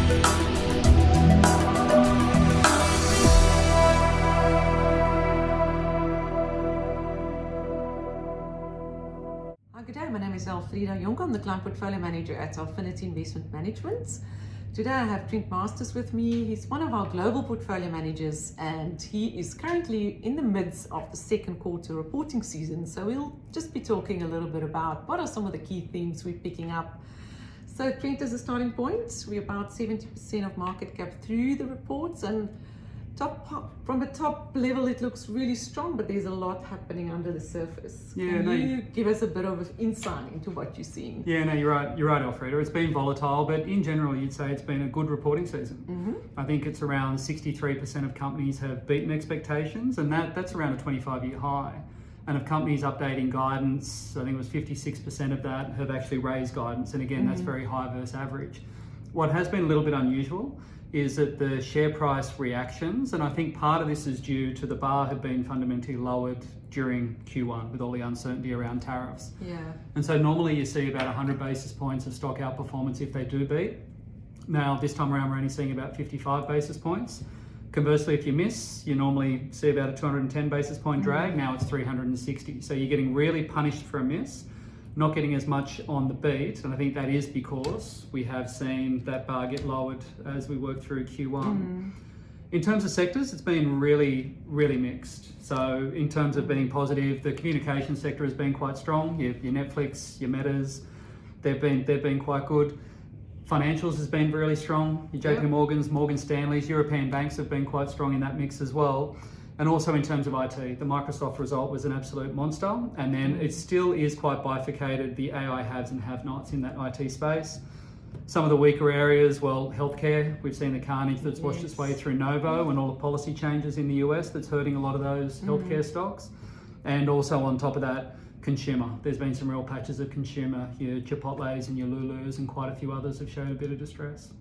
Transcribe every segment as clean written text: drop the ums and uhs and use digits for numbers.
Good day, my name is Elfreda Jonker. I'm the Client Portfolio Manager at Alphinity Investment Management. Today I have Trent Masters with me. He's one of our global portfolio managers and he is currently in the midst of the second quarter reporting season. So we'll just be talking a little bit about what are some of the key themes we're picking up. So Trent, as a starting point, we're about 70% of market cap through the reports, and from the top level it looks really strong, but there's a lot happening under the surface. Can you give us a bit of insight into what you're seeing? Yeah, no, you're right, Elfreda. It's been volatile, but in general you'd say it's been a good reporting season. I think it's around 63% of companies have beaten expectations, and that's around a 25-year high. And of companies updating guidance, I think it was 56% of that have actually raised guidance, and again that's very high versus average. What has been a little bit unusual is that the share price reactions, and I think part of this is due to the bar had been fundamentally lowered during Q1 with all the uncertainty around tariffs. Yeah. And so normally you see about 100 basis points of stock outperformance if they do beat. Now this time around we're only seeing about 55 basis points. Conversely, if you miss, you normally see about a 210 basis point drag. Now it's 360. So you're getting really punished for a miss, not getting as much on the beat, and I think that is because we have seen that bar get lowered as we work through Q1. In terms of sectors, it's been really, really mixed. So in terms of being positive, the communication sector has been quite strong. Your Netflix, your Metas, they've been quite good. Financials has been really strong. Your JP Morgans, Morgan Stanleys, European banks have been quite strong in that mix as well. And also in terms of IT, the Microsoft result was an absolute monster. And then it still is quite bifurcated, the AI haves and have-nots in that IT space. Some of the weaker areas, well, healthcare, we've seen the carnage that's washed its way through Novo and all the policy changes in the US that's hurting a lot of those healthcare stocks. And also on top of that, consumer. There's been some real patches of consumer, your Chipotles and your Lulus and quite a few others have shown a bit of distress.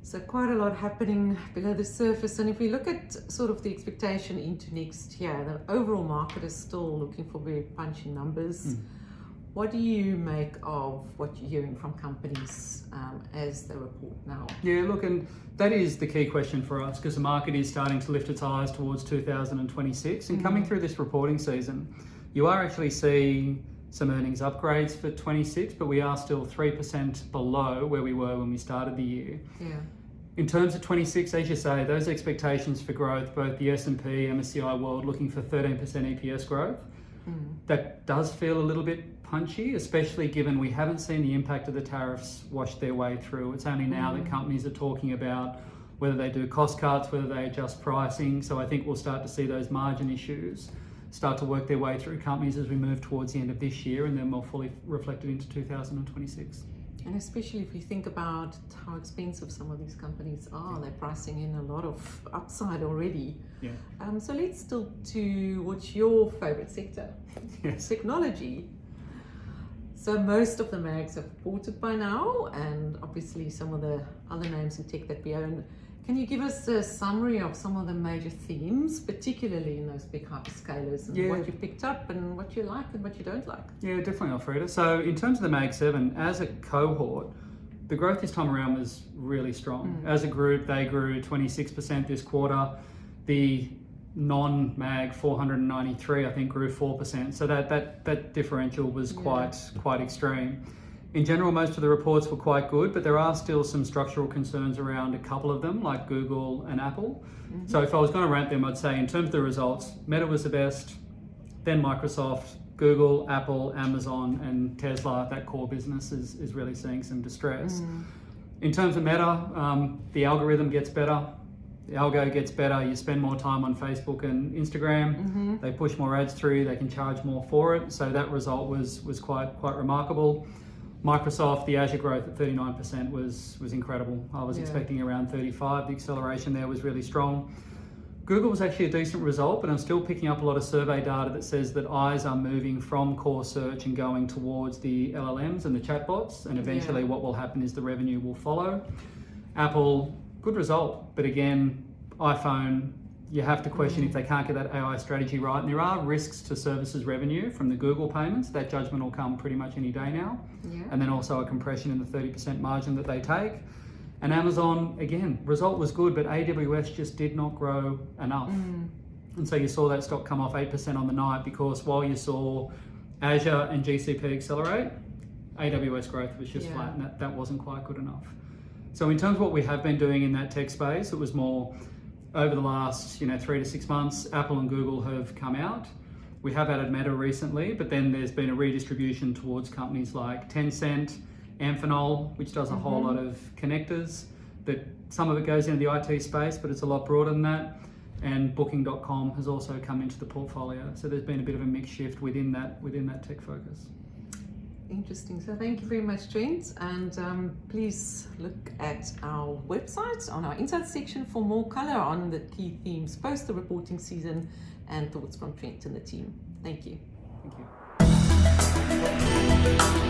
So quite a lot happening below the surface, and if we look at sort of the expectation into next year, the overall market is still looking for very punchy numbers. What do you make of what you're hearing from companies as they report now? Yeah, look, and that is the key question for us because the market is starting to lift its eyes towards 2026, and coming through this reporting season, you are actually seeing some earnings upgrades for 26, but we are still 3% below where we were when we started the year. Yeah. In terms of 26, as you say, those expectations for growth, both the S&P, MSCI World looking for 13% EPS growth, that does feel a little bit punchy, especially given we haven't seen the impact of the tariffs wash their way through. It's only now that companies are talking about whether they do cost cuts, whether they adjust pricing. So I think we'll start to see those margin issues start to work their way through companies as we move towards the end of this year and then more fully reflected into 2026. And especially if you think about how expensive some of these companies are, they're pricing in a lot of upside already. Yeah. So let's still to what's your favorite sector? Yes. Technology. So most of the mags have reported by now, and obviously some of the other names in tech that we own. Can you give us a summary of some of the major themes, particularly in those big hyperscalers, and what you picked up and what you like and what you don't like? Yeah, definitely, Alfreda. So in terms of the Mag7, as a cohort, the growth this time around was really strong. As a group, they grew 26% this quarter. The non-Mag 493, I think, grew 4%. So that differential was quite extreme. In general, most of the reports were quite good, but there are still some structural concerns around a couple of them, like Google and Apple. So if I was going to rank them, I'd say in terms of the results, Meta was the best, then Microsoft, Google, Apple, Amazon, and Tesla. That core business is really seeing some distress. In terms of Meta, the algorithm gets better. The algo gets better, you spend more time on Facebook and Instagram, they push more ads through, they can charge more for it. So that result was quite remarkable. Microsoft, the Azure growth at 39% was incredible. I was expecting around 35. The acceleration there was really strong. Google was actually a decent result, but I'm still picking up a lot of survey data that says that eyes are moving from core search and going towards the LLMs and the chatbots, and eventually what will happen is the revenue will follow. Apple, good result, but again, iPhone, you have to question if they can't get that AI strategy right. And there are risks to services revenue from the Google payments. That judgment will come pretty much any day now. And then also a compression in the 30% margin that they take. And Amazon, again, result was good, but AWS just did not grow enough. And so you saw that stock come off 8% on the night, because while you saw Azure and GCP accelerate, AWS growth was just flat, and that wasn't quite good enough. So in terms of what we have been doing in that tech space, it was more over the last 3 to 6 months, Apple and Google have come out. We have added Meta recently, but then there's been a redistribution towards companies like Tencent, Amphenol, which does a whole lot of connectors. That some of it goes into the IT space, but it's a lot broader than that. And Booking.com has also come into the portfolio. So there's been a bit of a mix shift within that tech focus. Interesting. So thank you very much, Trent. And please look at our website on our insights section for more color on the key themes post the reporting season and thoughts from Trent and the team. Thank you. Thank you.